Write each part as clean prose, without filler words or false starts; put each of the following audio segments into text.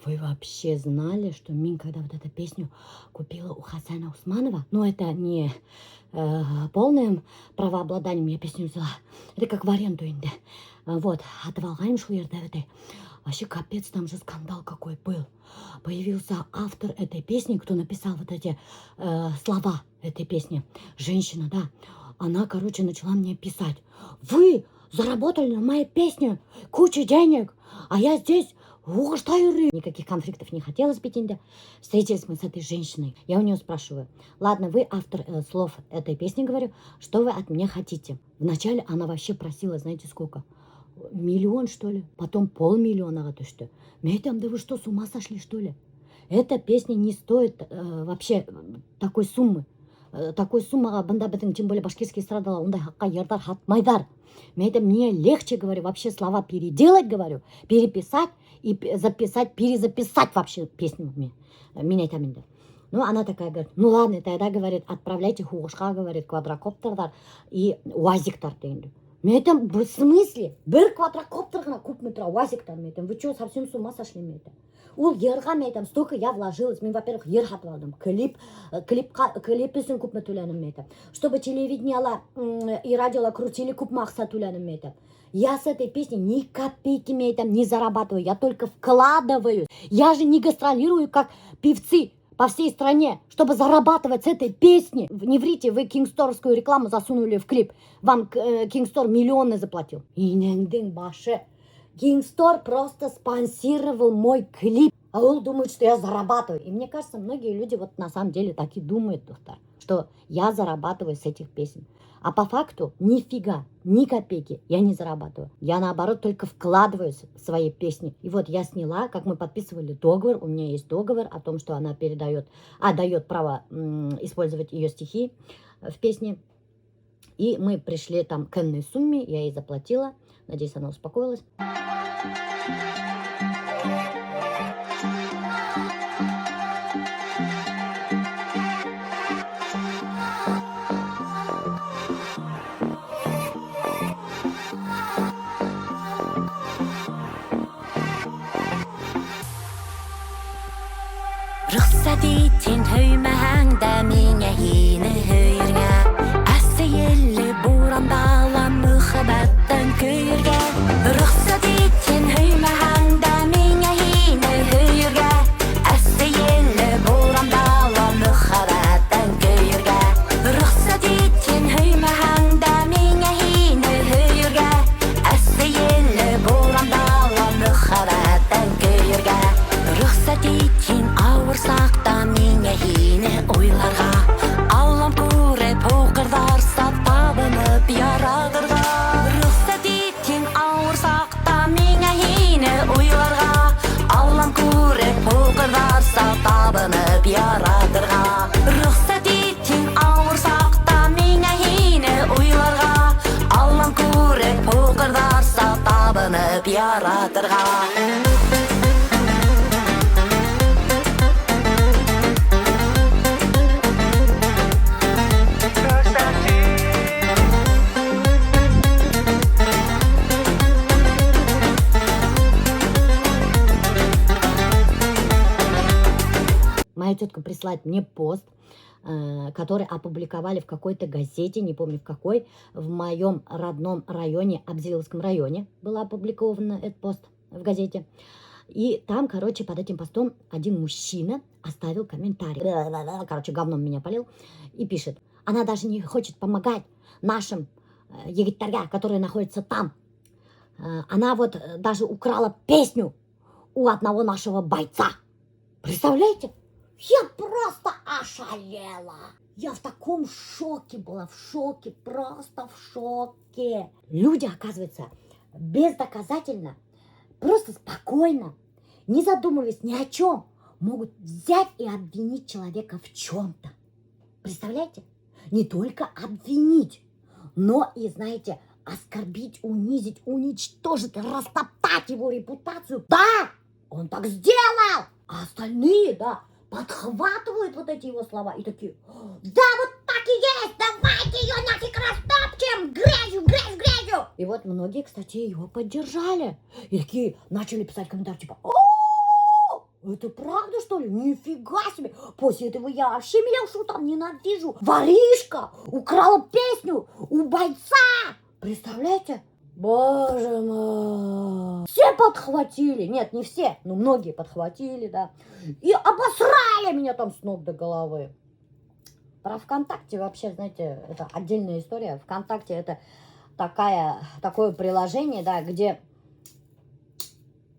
Вы вообще знали, что Мин, когда вот эту песню купила у Хасана Усманова, ну это не полным правообладанием я песню взяла, это как в аренду инде. Вот, отвалгаем этой. Вообще капец, там же скандал какой был. Появился автор этой песни, кто написал вот эти слова этой песни. Женщина, да. Она, короче, начала мне писать. Вы заработали на моей песне кучу денег, а я здесь никаких конфликтов не хотелось пить инде. Встретились мы с этой женщиной. Я у нее спрашиваю. Ладно, вы автор слов этой песни, говорю. Что вы от меня хотите? Вначале она вообще просила, знаете сколько? 1 миллион, что ли? Потом 500 000, то что? Да вы что, с ума сошли, что ли? Эта песня не стоит вообще такой суммы. Такой суммаға бында тем более башкирский эстрадала ондай хаққа ердар хатмайдар. Мне легче, говорю, вообще слова переделать, говорю, переписать и записать, перезаписать вообще песню мне айтамын. Ну, она такая говорит, ну ладно, тогда, говорит, отправляйте хуғышқа, говорит, квадрокоптердар и уазиктар дейді. В смысле? Бір квадрокоптер ғана купмай тұра, уазиктар вы что, совсем с ума сошли Ол ерға столько я вложилась. Во-первых, ер хатып алдым. Клип үшін купмай төләнім Чтобы телевидениела и радиола крутили, купма ақса төләнім Я с этой песней ни копейки не зарабатываю. Я только вкладываю. Я же не гастролирую, как певцы по всей стране, чтобы зарабатывать с этой песни. Не врите, вы кингсторскую рекламу засунули в клип. Вам Кингстор миллионы заплатил. Инендин баше. Кингстор просто спонсировал мой клип. А он думает, что я зарабатываю. И мне кажется, многие люди вот на самом деле так и думают, доктор, что я зарабатываю с этих песен. А по факту нифига, ни копейки я не зарабатываю. Я наоборот только вкладываюсь в свои песни. И вот я сняла, как мы подписывали договор. У меня есть договор о том, что она дает право использовать ее стихи в песне. И мы пришли там к энной сумме, я ей заплатила. Надеюсь, она успокоилась. Рөхсәт итен төймәһәңдә миңә һине һөйергә Әсәелле буранда алам мөхәббәттән көйергә Рөхсәт итен төймәһәңдә миңә һине һөйергә Әсәелле буранда алам мөхәббәттән көйергә Рөхсәт итен төймәһәңдә миңә һине һөйергә Әсәелле буранда алам мөхәббәттән көйергә Рөхсәт итен ауырсақта миңә һине уйларға Аллам күреп һуҡырҙарса табынып яратырға Рөхсәт итен ауырсақта миңә һине уйларға Аллам күреп һуҡырҙарса табынып яратырға Рөхсәт итен ауырсақта миңә һине уйларға Аллам күреп һуҡырҙарса табынып яратырға Моя тетка присылает мне пост, который опубликовали в какой-то газете, не помню в какой, в моем родном районе, Абзелиловском районе, был опубликован этот пост в газете. И там, короче, под этим постом один мужчина оставил комментарий. Короче, говном меня полил. И пишет. Она даже не хочет помогать нашим егиттарга, которые находятся там. Она вот даже украла песню у одного нашего бойца. Представляете? Я просто ошалела. Я в таком шоке была, в шоке, просто в шоке. Люди, оказывается, бездоказательно, просто спокойно, не задумываясь ни о чем, могут взять и обвинить человека в чем-то. Представляете? Не только обвинить, но и, знаете, оскорбить, унизить, уничтожить, растоптать его репутацию. Да, он так сделал. А остальные, да, подхватывают вот эти его слова и такие: да, вот так и есть, давайте ее нафиг растопчем, грязью. И вот многие, кстати, его поддержали. И такие начали писать комментарии типа: это правда, что ли? Нифига себе! После этого я вообще Милявшу там ненавижу. Воришка украла песню у бойца. Представляете? Боже мой! Все подхватили. Нет, не все, но многие подхватили, да. И обосрали меня там с ног до головы. Про ВКонтакте вообще, знаете, это отдельная история. ВКонтакте это такое приложение, да, где...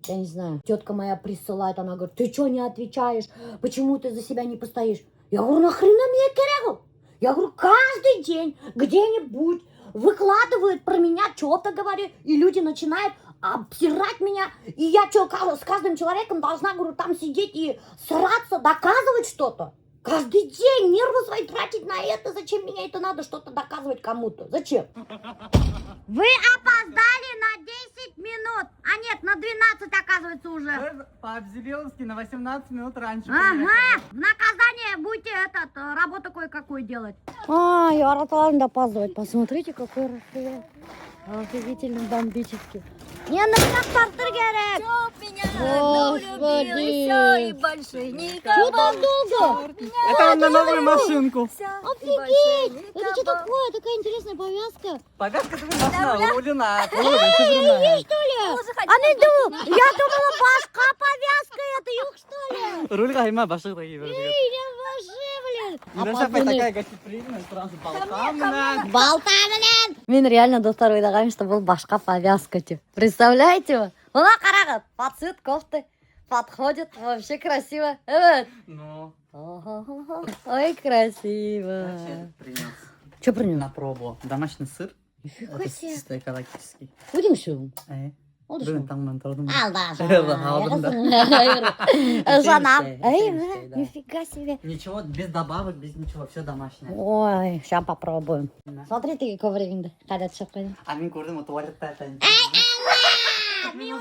Я не знаю, тетка моя присылает, она говорит: ты что не отвечаешь, почему ты за себя не постоишь? Я говорю: нахрена мне керегу? Я говорю, каждый день где-нибудь выкладывают про меня, что-то говорю, и люди начинают обсирать меня, и я что, с каждым человеком должна, говорю, там сидеть и сраться, доказывать что-то? Каждый день нервы свои тратить на это, зачем мне это надо, что-то доказывать кому-то, зачем? Вы опоздали на 10 минут, а нет, на 12, оказывается, уже. Вы по-абзелиловски на 18 минут раньше. Ага, в наказание будете работу кое-какую делать. Я рада опаздывать, посмотрите, какой рассвет. Офигительно бомбический. Мне на стартер керек. Господи. И больше Что так долго? Это он на новую машинку. Офигеть! Это что такое? Такая интересная повязка. Повязка машина рулена. Что ли? Я думала, башка повязка это, юг, что ли? Руль қайма башық такие. Я вообще, блин. Такая гостеприимная, сразу болтамынан. Болтамынан! Мен реально достар ойдағанмын, что бұл башқа повязка деп. Представляете вы? Она қарағат, под цвет кофты. Подходит, вообще красиво. Ну. Ой, красиво. Принес. Что принес? На пробу. Домашний сыр. Нифига Это себе. чисто экологический. Будем все? Бүгін таңнан тұрдым. Алдым. Жанам. Нифига себе. Ничего, без добавок, без ничего, все домашнее. Ой, сейчас попробуем. Смотрите, какое время. Когда ты шапкой. А мен көрдім, о туалетта это. Мен,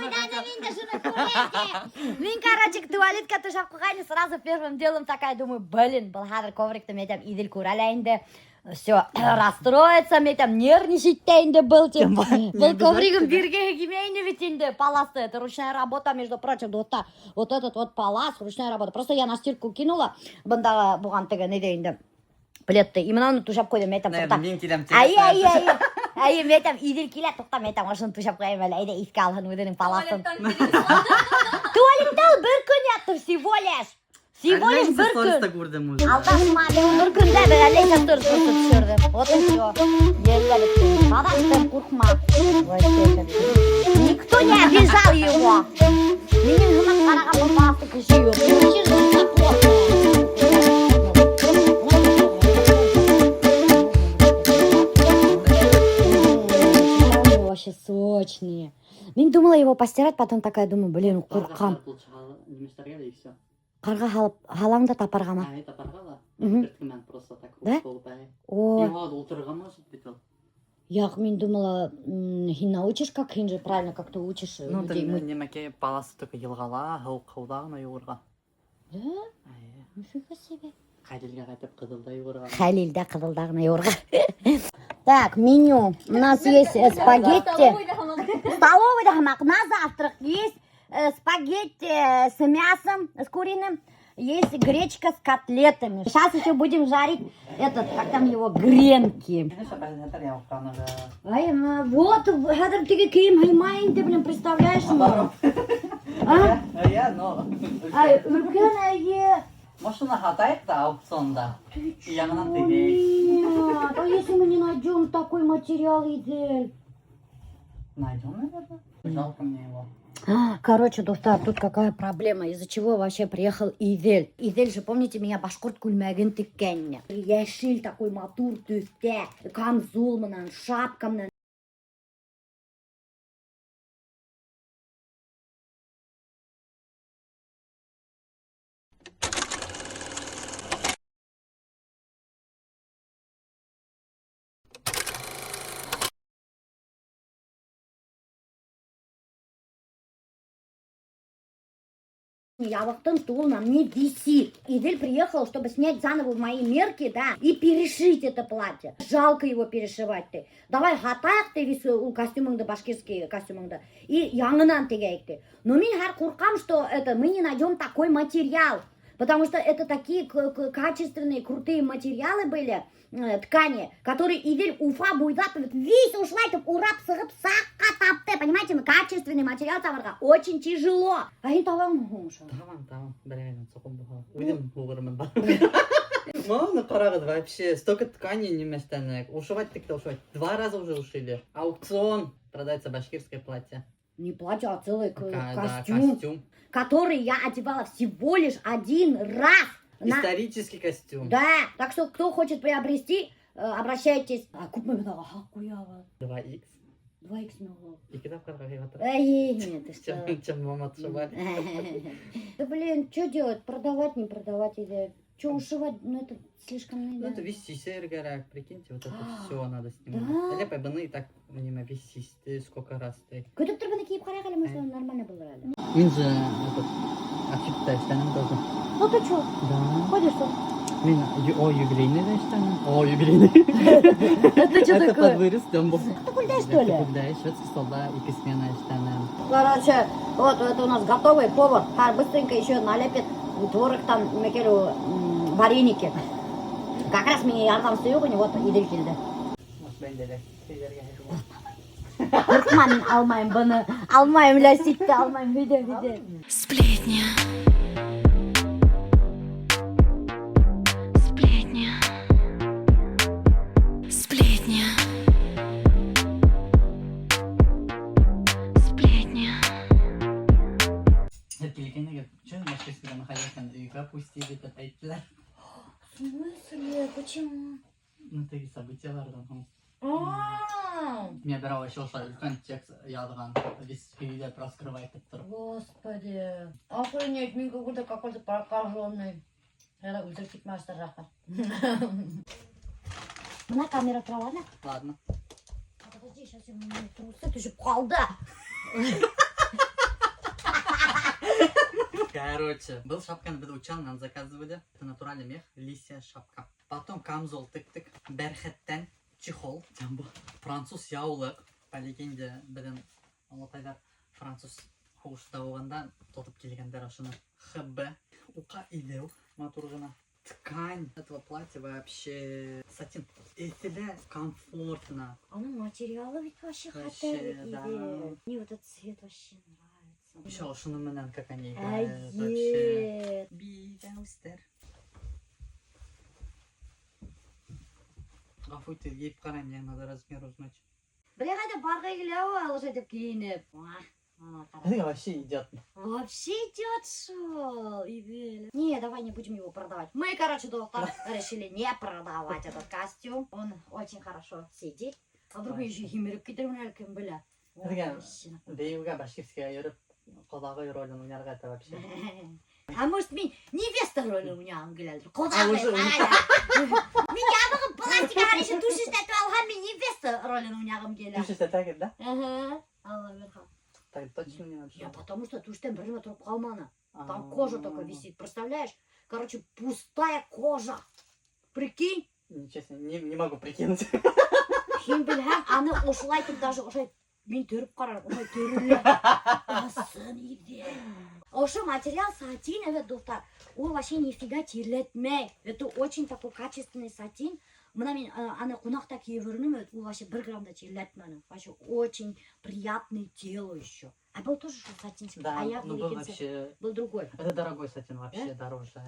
короче, туалетка тушап қойған, сразу первым делом такая думаю, блин, бұл хадыр коврикті мен там идел көрәләйінді. Все, расстроиться, мен там нервничать тәйінді был. Бұл ковригім берге кемейні бітінді. Паласты, это ручная работа, между прочим, вот этот вот палас, ручная работа. Просто я на стирку кинула, бұндағы бұған тігі не дейінді. Плетті. И мынаны тушап қойдым, мен там тоқта. Мен там идел келе, тоқта, мен там ашын тушап қойым әлі, әйді еске алғын өдінің паласын. Туалетті ал бір күн яттым, всего лишь бір күн. Алдашма, бір күнде бір әлейсен тұрсысы түсірдім. Вот и все. Елгелікті. Падаштым, құрқма. Никто не обижал его. Менің ғымат қараған бұл паласты күші yok. Вообще жизнь плохая. Вообще сочные. Мен думала его постирать, потом такая думаю, блин, қорқам. Қарға халаңда тапарға ма? Тапарға да. Мгм. Мен просто так Да? болып бәй. О, Его отырға ма сөйтіп. я мен думала, хин научишь, как хин же правильно, как ты учишь Ну, людей мыть. немеке баласы только елғала, қылдағына юғырға. Да? Нифига себе. Халилге қайтып қыдылда юғырға. Халилда қыдылдағына юрға. Так, меню. У нас есть спагетти. Столовый хамак. На завтрак есть спагетти с мясом, с куриным. Есть гречка с котлетами. Сейчас еще будем жарить как там его, гренки. Вот, хадыр тиги киім хаймайын деп, блин, представляешь? Машина хатайық та аукционда. Яғынан тегей. такой материал, Идель. Найдем, наверное. Жалко мне его. Короче, достар, тут какая проблема, из-за чего вообще приехал Идель. Идель же, помните, меня башкұрт күлмәген тіккенне. Яшил такой матур төсте, камзол менен, шапка менен. Явықтың стул на мне висит. Идель приехал, чтобы снять заново мои мерки, да, и перешить это платье. Жалко его перешивать ты. Давай хатайық ты вис у костюмыңды, башкирский костюмыңды, и яңынан тегейік ты. Но мен хар қорқам, что это мы не найдем такой материал. Потому что это такие качественные, крутые материалы были, ткани, которые Идель Уфа буйлап весь ушлайтып урап сығып саққа тапты. Понимаете, качественный материал табарға очень тяжело. А ен табам мұхымшы? Тамам. Реально, соқым бұға. Уйдым бұғырмын ба. Мама, қарағыз, вообще, столько тканей не местенек. Ушивать так-то ушивать. 2 раза уже ушили. Аукцион. Продается башкирское платье. Не платье, а целый Да, костюм, костюм. который я одевала всего лишь 1 раз. Исторический костюм. Да, так что кто хочет приобрести, обращайтесь. А купим это, 2х. 2х много. И когда в кармане хватает? Нет, ты что? Чем мама отшивали. Да блин, что делать? Продавать, не продавать или... Что ушивать? Ну это слишком... Ну это вести сергарак, прикиньте, вот это все надо Да. снимать. Или побаны и так не вести, сколько раз ты. Көтіп тұрбаны кейіп қарайық, әлі может нормально было әлі. Мен же этот ошибка іштенім тоже. Ну ты что? Да. Ходишь что? Мен юбилейный да іштенім. Юбилейный. Это что Это такое? под вырастем был. Ты гульдай что ли? Да, шведский солдат и письмена іштенім. Короче, вот это у нас готовый повар. Быстренько еще налепит творог там, мекеру, вареники. Как раз мне ярдам сүйіп, вот Идель келді. Ben de şeyler Қорқма, мен алмайым бұны. Алмайым ләситті, алмайым. Виде. Сплетня. Сплетня. Сплетня. Сплетня. Келгенде келіп, что машинасында находящан үйге пустили, деп айтtılar. В смысле? Почему? Ну, такие события vardı. Мен бір еще үлкен текст язған, весь үйде раскрывает тұрып. Господи. Охренеть, мен какой-то прокаженный. Это ультрафит мастер раха. Мына камера тұра, ладно? Ладно. Подожди, сейчас я мне трусы түшіп қалды. Короче, был шапканы біз учаннан заказывали. Это натуральный мех, лисья шапка. Потом камзол тык-тык, берхеттен, чехол. Там был француз яулық. По легенде, білін, Алатайдар француз хуғышта оғанда тотып келгендер ашыны. ХБ, уқа илеу, матурғына. Ткань этого платья вообще сатин. Этиле комфортно. Аның материалы ведь вообще Вообще, хатер да. иде. Мне вот этот цвет вообще нравится. Еще шынымен, как они играют. Вообще. Бидаустер. Ғафу ет, еп қарайым, мне надо размер узнать. Бля, қайда барға келеу, алыша деп киініп. Это вообще идет. Вообще идет шо, Идель. Не, давай не будем его продавать. Мы, короче, доктор, решили не продавать этот костюм. Он очень хорошо сидит. А вдруг еще химеріп кетірмін кім біле. Бейуға башкирская еріп, қолағы ролін ойнарға это вообще. А может, мен невеста рөлі ойнағым келеді. А Қолдағы уже- Мен ябығып пластикаға реше туш істетіп алған, мен невеста рөлін ойнағым келеді. Тушь так, да? Ага. Алла верха. Так точно не надо. Я потому что туштен біріме тұрып қалманы. Там кожа только висит, представляешь? Короче, пустая кожа. Прикинь? Честно, не могу прикинуть. Сен білһәң, аны осылайтып даже ошай мен төріп қарарым, ошай төрілі. Асын иде. Ошо материал сатин, evet достар. Ол вообще нифига терлетмей. Это очень такой качественный сатин. Мына мен аны қонақта киіп жүрмін, ол вообще 1 граммда терлетмені. Вообще очень приятный телу еще. А был тоже что сатинский? Да, А я ну был вообще... был другой. Это дорогой сатин вообще, дороже.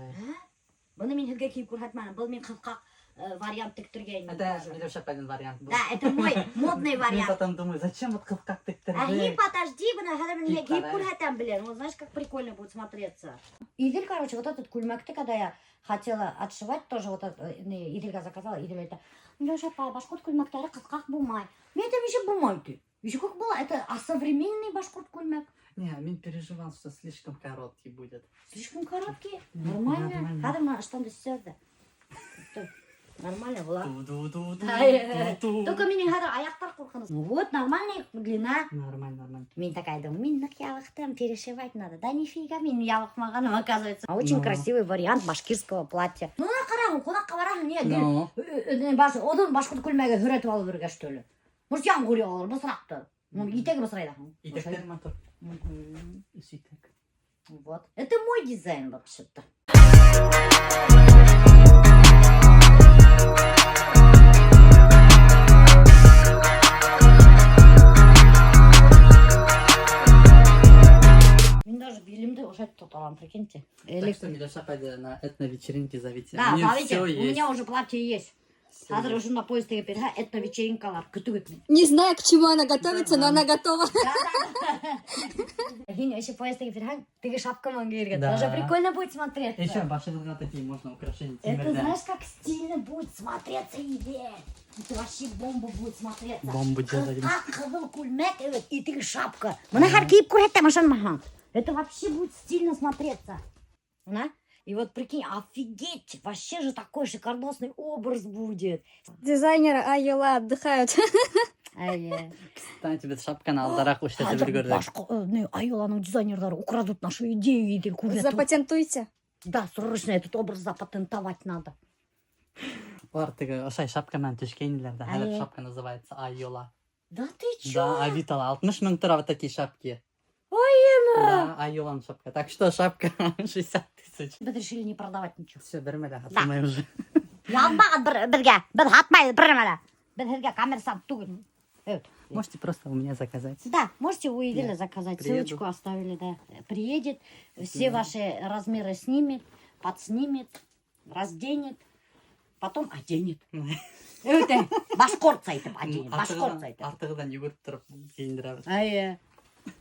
Бұны мен хілге киіп көрсетмәнім. Бұл мен қызға вариант тиктирген. Это Милюша один вариант был. Да, это мой модный Я вариант. потом думаю, зачем вот как тиктирген? Agi, подожди, я Типа, гиб кульхатам, блин. Вот знаешь, как прикольно будет смотреться. Идель, короче, вот этот кульмакты, когда я хотела отшивать, тоже вот Идельга заказала, Идель это, Леша, башкорт кульмактары как бумай. Мне там еще бумай ты. Еще как было, это современный башкорт кульмак. Не, я переживал, что слишком короткий будет. Слишком короткий. Нормально. Нормально. Надо на что-то сюда. Нормально была. Ту-ду-ду-ду-ду-ду. Только мне надо аяқтар қорқыныз. Вот, нормальная длина. Нормально. Мен такая думаю, мен ялықтым, перешивать надо. Да нифига, мен ялықмағаным, оказывается. Очень красивый вариант башкирского платья. Ну, на қарағым, қонаққа барамын, не? Ну. Одан башқұрт күлмәге хүретіп алып үргәш төлі. Может, яңғыр алыр, бысырақты. Итегі бысырайды. Итектер мотор. Итек. Вот. Это мой дизайн вообще-то. Мен даже белимді ушать тут алам, прикиньте. Так что, Милюша, пойди на этно-вечеринки зовите. Да, У них зовите. всё У есть. меня уже платье есть. Всё Қазір есть. уже на поезде перега, это вечеринкалар. Күтігіт мен. Не знаю, к чему она готовится, но она готова. Геня, еще поездка перега, ты шапка мангирга. Да. Тоже прикольно будет смотреться. Еще башилга такие можно украшения. Это знаешь, как стильно будет смотреться идея. Это вообще бомба будет смотреться. Бомба делать. Қызыл кульмек, и ты шапка. Мына хар киіп көреді, машан махан. Это вообще будет стильно смотреться. На? И вот прикинь, офигеть, вообще же такой шикардосный образ будет. Дизайнеры Айола отдыхают. Кстати, без шапка на алдарах уж это выгорели. Айоланың дизайнерлары украдут нашу идею и курят. Запатентуйте. Да, срочно этот образ запатентовать надо. Артыгы, ошай шапка мен түшкенлерді. Ай. Әліп шапка называется Айола. Да ты чё? Да, Авитала. 60 мың тұра вот такие шапки. Ой, Да, Айолан шапка. Так что шапка 60 тысяч. Біз решили не продавать ничего. Все, бермелі, атылмай уже. Ялбаған бірге, біз хатмайды бірмелі. Біз herге коммерсант түгіл. Evet. Можете просто у меня заказать. Да, можете у Иделя Я заказать. приеду. Ссылочку оставили, да. Приедет, все ваши размеры снимет, подснимет, разденет, потом оденет. Это башкорт айтып оденет, башкорт айтып. Артығыдан жүгіріп тұрып киіндіріп. Ай,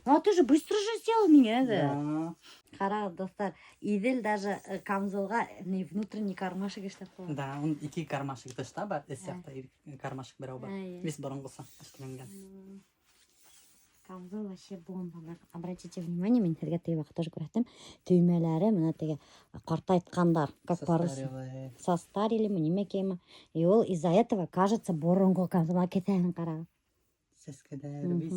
ну ты же быстро же сделал меня, да? Да. Қара, достар, Идель даже камзолға внутренний кармашек іштеп қойған. Да, он iki кармашек дышта бар, сияқты кармашек бірау бар. Ай. Бес бұрынғысы ішленген. Камзол вообще бомба. Обратите внимание, мен сізге тыйбақ тоже көреттім. Түймелері, мына теге қартайтқандар, как по-русски. Состарили мы, немекема. И ол из-за этого кажется бұрынғы камзолға кетәнін қарағы. Сескедер, вис.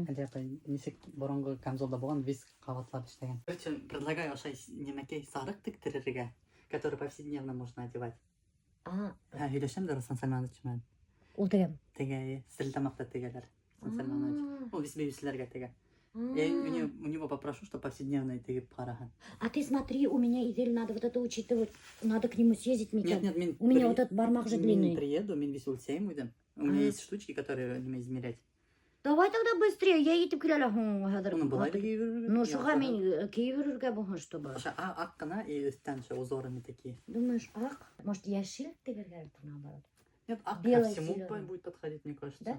Әлі несек бұрынғы камзолда болған вис қабатлар іштеген. Короче, предлагаю ошай немекей сарық тіктірерге, который повседневно можно одевать. Үйлешем де Руслан Сальманович мен. Ол деген. Теге, стілтамақта тегелер. Руслан Сальманович. Ол вис бейбісілерге теге. Я у него попрошу, что повседневно тегіп қараған. А ты смотри, у меня Идель надо вот это учитывать. Надо к нему съездить, Митя. Нет, мен... У меня вот этот бармак же Мен длинный. приеду, мен вис өлсейм үйден. У меня есть штучки, которые неме измерять. Давай тогда быстрее, я етіп келелі. Оны былай да кейбір. Ну, шуға мен кейбірге болған, чтобы. Ақ қана и үстен узорами такие. Думаешь, ақ? Может, яшил тегелер наоборот? Нет, ак ко Белый, всему зелёный. будет подходить, мне кажется. Да?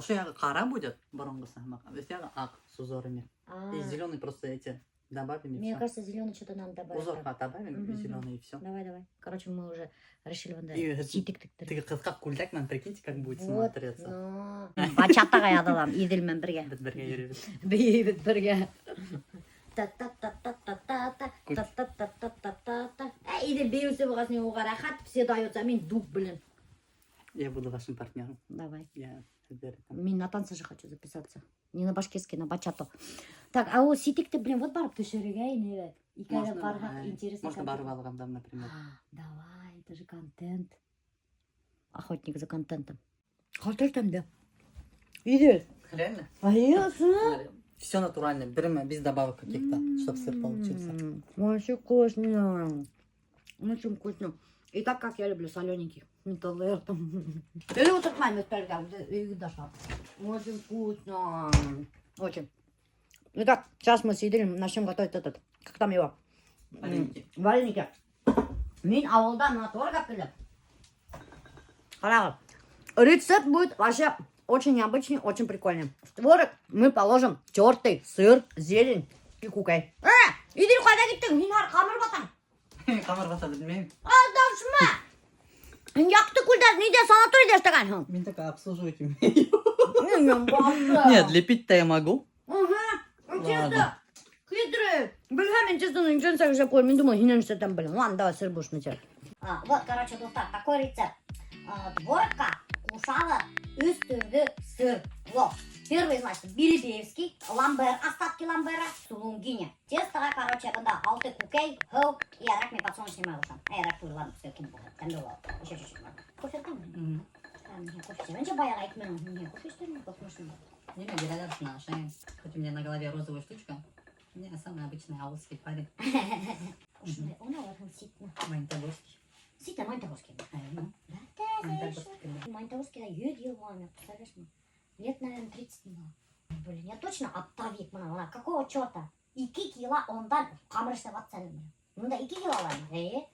Что я қара будет, бұрынғысы, если ак с узорами. А, И зеленый просто эти добавим и мне все. кажется, зеленый что-то надо добавить. Узор добавим и Мгм. зеленый и все. Давай. Короче, мы уже решили вон И ситик-тик. Ты как кульдак, нам прикиньте, как будет Вот, смотреться. ну. Бачаттаға ядылам, Иделмен бірге. Біз бірге жүребіз. Бейбіт бірге. Та-та-та-та-та-та-та. Идель бейбісе бұғасын оға рахат, все дается, мен дух, блин. Я буду вашим партнером. Давай. Я сіздер там. Мен на танцы же хочу записаться. Не на башкирский, на бачату. Так, а ол ситикті, блин, вот барып төшерге, не? Икәлі барға интересно. Можно барып алғанда, например. Давай, это же контент. Охотник за контентом. Контентом, да. Идель. Реально? Аясы. Все натурально. Берем без добавок каких-то, чтобы сыр получился. Очень вкусно. Очень вкусно. И так, как я люблю солененьких. Или вот этот маме спрягал, их дошла. Очень вкусно. Очень. Итак, сейчас мы с Иделем начнем готовить этот, как там его? Вареники. Вареники. Мен ауылдан мына торгап келіп. Рецепт будет вообще очень необычный, очень прикольный. В творог мы положим тертый сыр, зелень и кукай. Иди кайда кеттің? Мен ары қамыр батам. Қамыр бата білмеймін. Алдашма. Яқты күлдер, неде санаторийде іштеген? Мен только обслуживать умею. Нет, Нет, лепить-то я могу. Честно, хитрый. Бля, мен честно, ничего не знаю, что я думаю, хинен что там, блин. Ладно, давай сыр будешь начать. Вот, короче, достар, такой рецепт. Творогка кушала үстүндө сыр. Вот. Первый, значит, Билибеевский, ламбер, остатки ламбера, сулунгиня. Тестога, короче, когда алты кукей, хэл, и арак мне подсолнечный малышам. Арак тур, ладно, все, кем было. Там было. Еще чуть-чуть. Кофе там? Кофе. Раньше баяга айтмын. Кофе что ли? Кофе что ли? Не, берешь на шее. Хоть у меня на голове розовая штучка. Не, самый обычный аусский парень. Он вот ситно. Монтагорский. Ситно, Монтагорский. Монтагорский, 100 ел болған, представляешь мне? Лет, наверное, 30 было. Блин, я точно оптовик мына. Какого черта? 2 кило ондан қамыр істеп атсаным. Мында 2 кило алайын.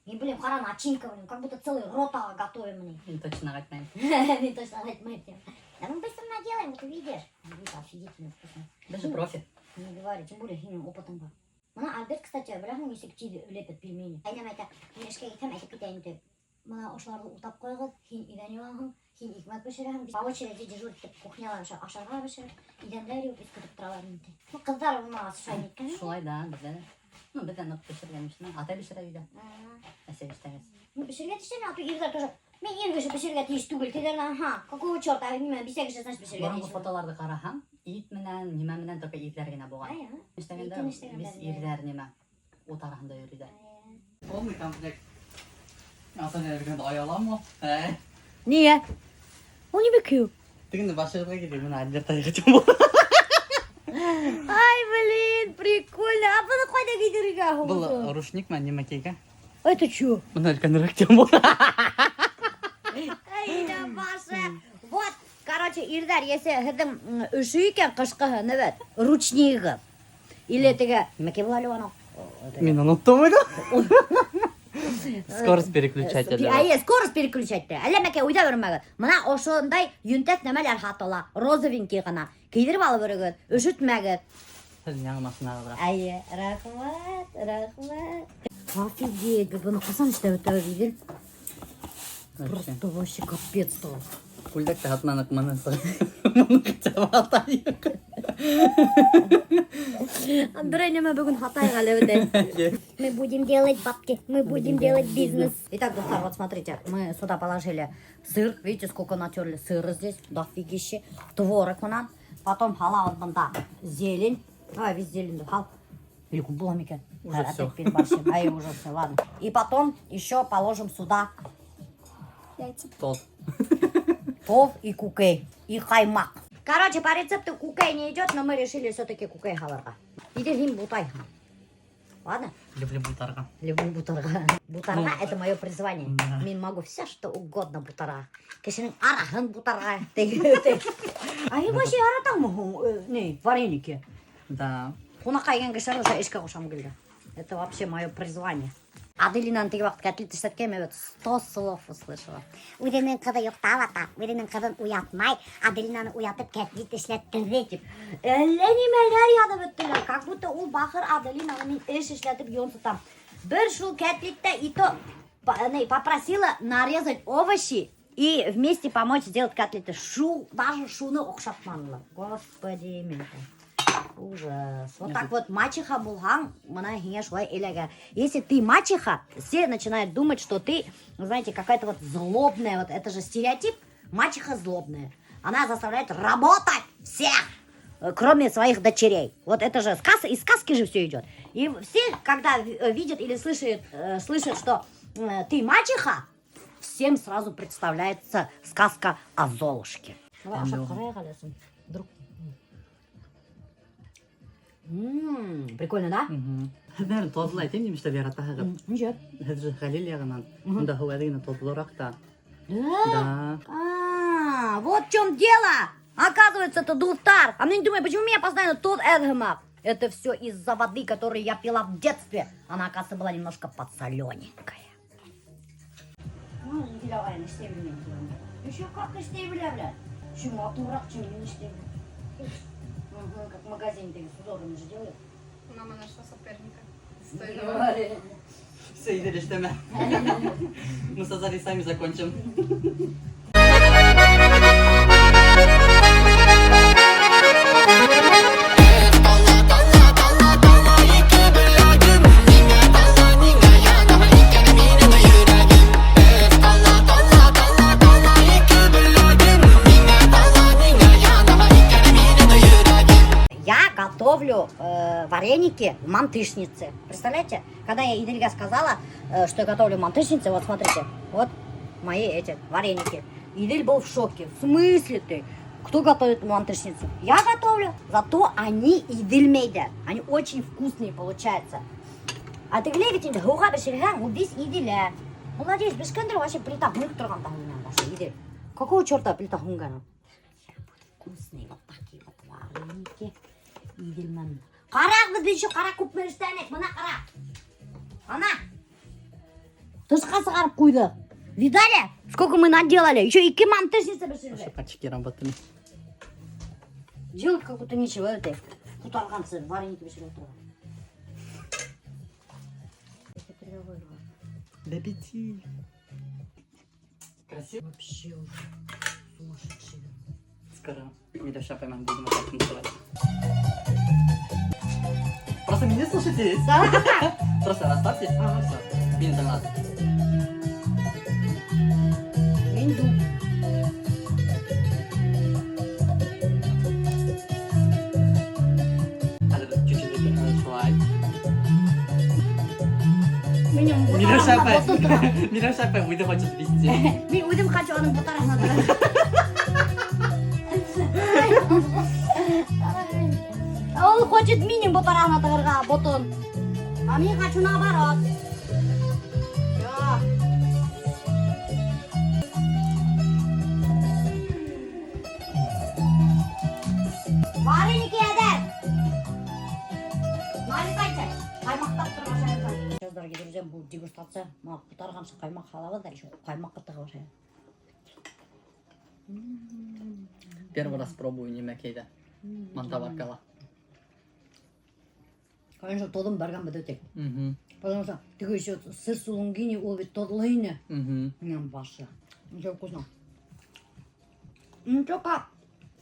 И, блин, қара начинка, блин, как будто целый ротага готовим мне. Не точно айтмайм. Не точно айтмайм. Да мы быстро наделаем, вот увидишь. Это офигительно вкусно. Даже профи. Не говори, тем более хинем опытом бар. Мына Альберт, кстати, біләсің, несек чиді лепет пельмени. Айнам айтақ, мен ішке кетем, айтып кетейін деп. Мына ошларды утап қойғыз, хин үйден алғың, хин икмәк пішірәң. По очереди дежурить деп кухнялар ашарға пішіріп, иденде реуп искүтіп тұраларын деп. Ну, қыздар мына сушай неткен. Шулай да, бізде. Ну, бізден от пішірген ішіне. Ата пішірі үйде. Әсер іштемес. Ну, пішірге тіштен, а то ердар тоже. Мен ергіші пішірге тиіш түгіл. Тедерін, какого черта, бисек іші значит пішірге Бұрынғы тиіш. фотоларды қарахам, ит менен, неме менен только итлер генә болған. Эштәгәндә без ирләр неме от арасында йөридә. Полный комплект. Аса дигәндә аялама. Не, он не бекю. Тегенде башырга китә, менә Альберт айтып. Ай, блин, прикольно. А bunu қайда кидерге? Бұл рушник мен неме кейгә. Это что? Менә өлкәнрәк тем бу. Ай, да Паша. Вот, короче, Ирдар, если хәдем үші екен қышқы, нәбәт, ручнигі. Или теге, мәке болали оны? Мен оныттым иде. Скорость переключатель. Скорость переключатель. Әлі мәке уйда көрмәгін. Мына ошондай юнтәк нәмәләр хатыла. Розовенький ғана. Кейдіріп алып өрігін, үшітмәгін. Сіз яңы машинаға бірақ. Ай, рахмат, рахмат. Офигеть, бұны қасан істеп өтіп еден? Просто вообще капец стал. Кульдакта хатманық манысы. Мұны қытсап атайық. Андрей, неме бүгін хатай ғалы. Мы будем делать бабки, мы будем делать бизнес. Итак, доктор, вот смотрите, мы сюда положили сыр. Видите, сколько натерли сыра здесь, дофигище. Творог у нас. Потом хала вот банда зелень. Давай весь зелень хал. Или кубула мекен. Уже все. Ай, уже все, ладно. И потом еще положим сюда Яйца. тов и кукей. И каймак. Короче, по рецепту кукей не идет, но мы решили все-таки кукей халарга. Иди гим бутай. Ладно? Люблю бутарға. Люблю бутарга. Бутарга это мое призвание. Мен могу все что угодно бутарга. Кешенің арағын бутарга. А я вообще аратам могу, не, вареники. Да. Қонаққа келген кешен уже ішке қошам келді. Это вообще мое призвание. Аделинаны теге вақыт котлет істеткен, мен 100 слов услышала. Өзінің қызы ұйықтавата, өзінің қызын уятмай, Аделинаны уятып котлет ішлеттірді деп. Әлі немелер ядып өттілер. Как будто ол бақыр Аделинаны мен іш ішлетіп йонсытам. Бір шул котлетті и то попросила нарезать овощи и вместе помочь сделать котлеты. Шу, даже шуны оқшатманылар. Господи, мен. Ужас. Вот так вот мачеха булган, мана хиня шулай элега. Если ты мачеха, все начинают думать, что ты, знаете, какая-то вот злобная, вот это же стереотип, мачеха злобная. Она заставляет работать всех, кроме своих дочерей. Вот это же из сказки же все идет. И все, когда видят или слышат, что ты мачеха, всем сразу представляется сказка о Золушке. Друг. Прикольно, да? Бәрін тозылы айтайын демешті бері атағығып. Ничего. Әзір Халил яғынан. Мұнда хау әдігіні тозылырақ та. Да? Вот в чем дело! Оказывается, это Дустар. А мне не думаю, почему меня постоянно тот Эдгемак? Это все из-за воды, которую я пила в детстве. Она, оказывается, была немножко подсолененькая. Ну, идилағайын істей білмеймін дегенде. Еще как істей біле біле? Еще мотурақ чем істей біле. Как в магазиндегі с узорами же делают. Мама нашла соперника. Не говори. Все, иди рештеме. Мы с Азарой сами закончим. Я готовлю вареники в мантышнице. Представляете? Когда я Идельге сказала, что я готовлю в мантышнице, вот смотрите, вот мои эти вареники. Идель был в шоке. В смысле ты? Кто готовит в мантышницу? Я готовлю. Зато они иделмейды. Они очень вкусные получаются. А ты глядите, хуга бешерхан, убись Иделя. Молодец, без кендера вообще плита хунг турган тахуна вообще Идель. Какого черта плита хунгана? Вкусные вот такие вот вареники. Идельман. Қара, біз еще қара көп мерістәнек, мына қара. Ана. Тышқа сығарып қойды. Видали? Сколько мы наделали? Еще и мантышница бешерли. Шапочки работали. Делать как будто нечего, это кутарганцы, вареники бешерли. До 5. Красиво. Вообще уже сумасшедшие. Скоро Миляша поймем, будем вот так танцевать. Просто меня слушайте. Да? Просто расслабьтесь. Ага. Все. Минута надо. Минду. Чуть-чуть слайд. Миляша Миляша пой, уйди хочет везде. Мен өзім хочу оның бұтарасына Он хочет миним бұтарасына тығырға, бұтын. А мен хочу наоборот. Вареники едер. Налетайте. Қаймақтап тұрған шайынса. Сейчас, дорогие друзья, будет дегустация. Мына бұтарғанша қаймақ халава, да еще қаймаққа тығып шайын. Первый раз пробую немекейді. Мантаваркала. Конечно, тодым барган бід өтек. Мгм. Потому что ты еще сыр сулунгини, ол ведь тодлыйны. Мгм. Ням башы. Ничего вкусно. Ничего как?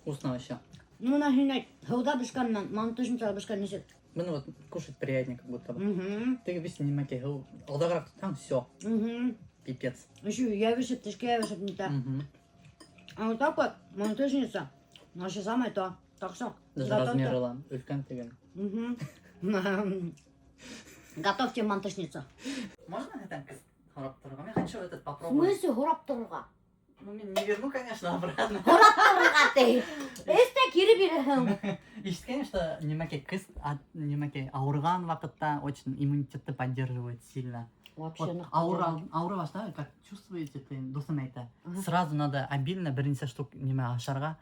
Вкусно вообще. Ну, на хинять. Хауда бешканнан, мантышница бешкан несет. Мне вот кушать приятнее, как будто бы. Угу. Ты весь немекей. Алдаграк, там все. Угу. Пипец. Еще я вешать, тишки я вешать не так. Мгм. А вот так вот, мантышница. Наше самое то. Так что, Даже готовьте. размерила. Үлкен деген. Угу. Готовьте мантышницу. Можно это хорап тұрған? Я хочу этот В попробовать. смысле гурап тұрға? Ну, не верну, конечно, обратно. Гурап тұрға ты. Эсте кири берем. Ишіткені, что немекей кыз, немекей ауырған вақытта очень иммунитетті поддерживает сильно. Вообще, Вот ауырываш, да, как чувствуете, ты досым айта. Сразу надо обильно бірнеше штук неме ашарға,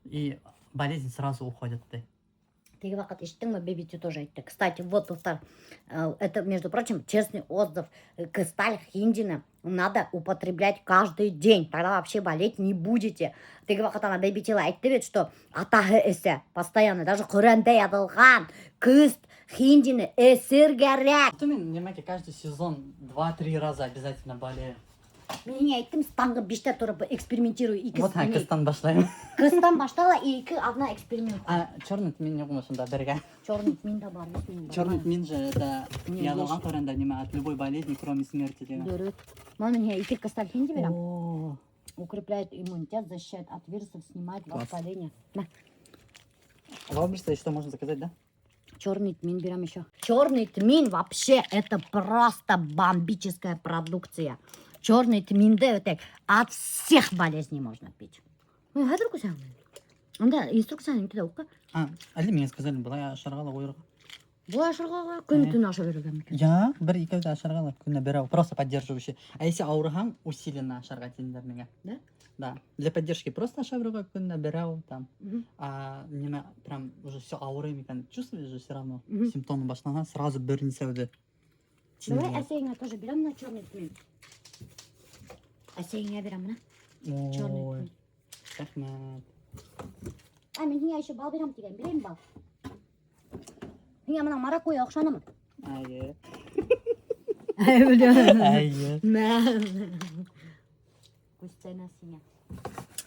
и болезнь сразу уходит ты. Ты вақыт іштің ма, бебите тоже айтты. Кстати, вот, достар, это, между прочим, честный отзыв. Кысталь хиндина надо употреблять каждый день. Тогда вообще болеть не будете. Ты вақыт ана бебитела айтты ведь, что атағы эсе постоянно, даже Құранда ядылған кыст хиндины эсер керек. Вот мен немекей каждый сезон 2-3 раза обязательно болею. Мен не айттым, таңғы 5-те тұрып экспериментирую. Вот я кыстан башлаймын. Кыстан баштала екі одна эксперимент. А черный тмин не қумышым да бірге. Черный тмин да бар. Черный тмин же это Не, ядылған лучше. Құранда неме от любой болезни, кроме смерти деген. Дөрөт. Мама мне эфир кысталь хинди берем. О, Укрепляет иммунитет, защищает от вирусов, снимает Класс. воспаление. На. Лавберста что можно заказать, да? Черный тмин берем еще. Черный тмин вообще это просто бомбическая продукция. Черный тмин от всех болезней можно пить. Ну, я вдруг сам. Да, инструкция не туда ука. А, әлде мне сказали, была я ашарғала ойырға. Бұл ашырға күні түн аша беруген екен. Я бір екеуді ашарғала күні беру, просто поддерживающий. А если ауырған, усиленно ашарға тендер менге. Да? Да. Для поддержки просто ашарғала күні беру там. Мгм. А неме прям уже все ауырым екен. Чувствуешь же все равно Мгм. симптомы башланған, сразу бір несеуді. Давай Арсенья тоже берем на черный тмин. Әсейіңе берем, Ой, Черный. рахмет. Ай, мен сеңе еще бал берем деген, берейін бал. Сеңе мына маракуйя ұқшанымы? Айы. Ай, бля. Айы. Вкусная синя.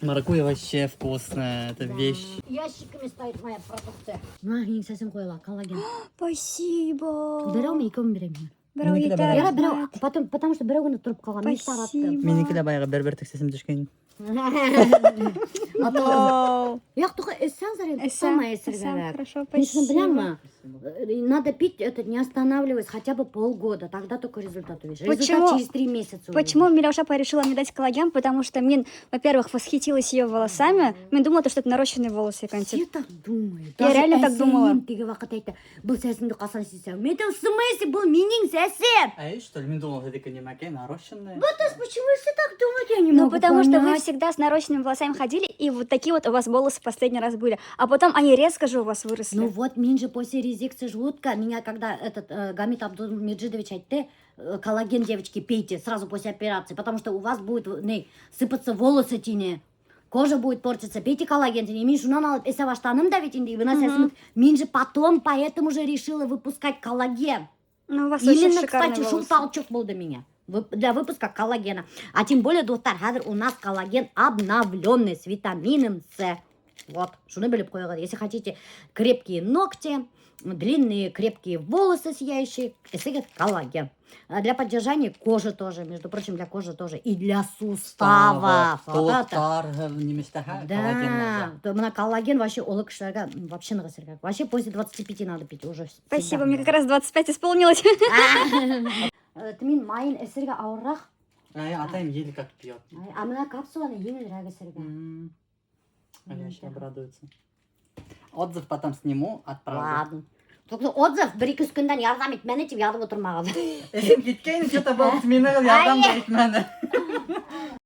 Маракуйя вообще вкусная, это вещь. Ящиками стоит моя продукция. Мына совсем қойла, коллаген. Спасибо. Берем и екеуін беремін. Бірау Менікі де етер. бәрі. Берем, потом, потому что біреу күні тұрып қалған. Мен таратты. Спасибо. Менікі де баяғы бір-бір тексесім түшкен. Вау. Я только эссен заряд, Эссен, самое эссен, эссен. хорошо, Потому что, спасибо. надо пить это, не останавливаясь, хотя бы полгода, тогда только результат увидишь. Почему? Результат через 3 месяца Почему Миляуша решила мне дать коллаген? Потому что мне, во-первых, восхитилась ее волосами. Мне думала, что это нарощенные волосы. Все так думают. Я реально так думала. Тегі вақыт айтты, бұл сәсімді қасан сесем. Мен в смысле, бұл менің сәсім. Эй, что ли? Мен думал, это не маке, нарощенные. Почему все так думают? Я не Ну, могу потому что вы понять. всегда с нарощенными волосами ходили, и вот такие вот у вас волосы в последний раз были. А потом они резко же у вас выросли. Ну вот, мен же после резекции желудка, меня когда этот Гамит Абдулмеджидович айтты, коллаген, девочки, пейте сразу после операции, потому что у вас будет сыпаться волосы тине. Кожа будет портиться, пейте коллаген. Мен шунан алып эсе баштаным да ведь инде выносясым. Мен же потом поэтому же решила выпускать коллаген. Ну, у вас очень Именно, шикарные кстати, шул волосы. толчок был до меня. Для выпуска коллагена. А тем более, достар, у нас коллаген обновленный с витамином С. Вот, шуны были бы. Если хотите крепкие ногти, длинные крепкие волосы сияющие, это коллаген. А для поддержания кожи тоже, между прочим, для кожи тоже. И для суставов. Вот это. Тоқтар, неместаха, коллаген Да, надо. то на коллаген вообще олык кішілерге вообще нағасырға. Вообще после 25 надо пить уже. Спасибо, всегда. мне как раз 25 исполнилось. Тмин майын әсірге ауырақ. Ай, атайым еле как пьет. А мына капсуланы еңілірек әсірге. Аляша обрадуется. Отзыв потом сниму, отправлю. Ладно. Только отзыв бір-екі күнден ярдам ет мені деп ядып отырмаған. Кеткен, что-то болды, мені ярдам да етмәді.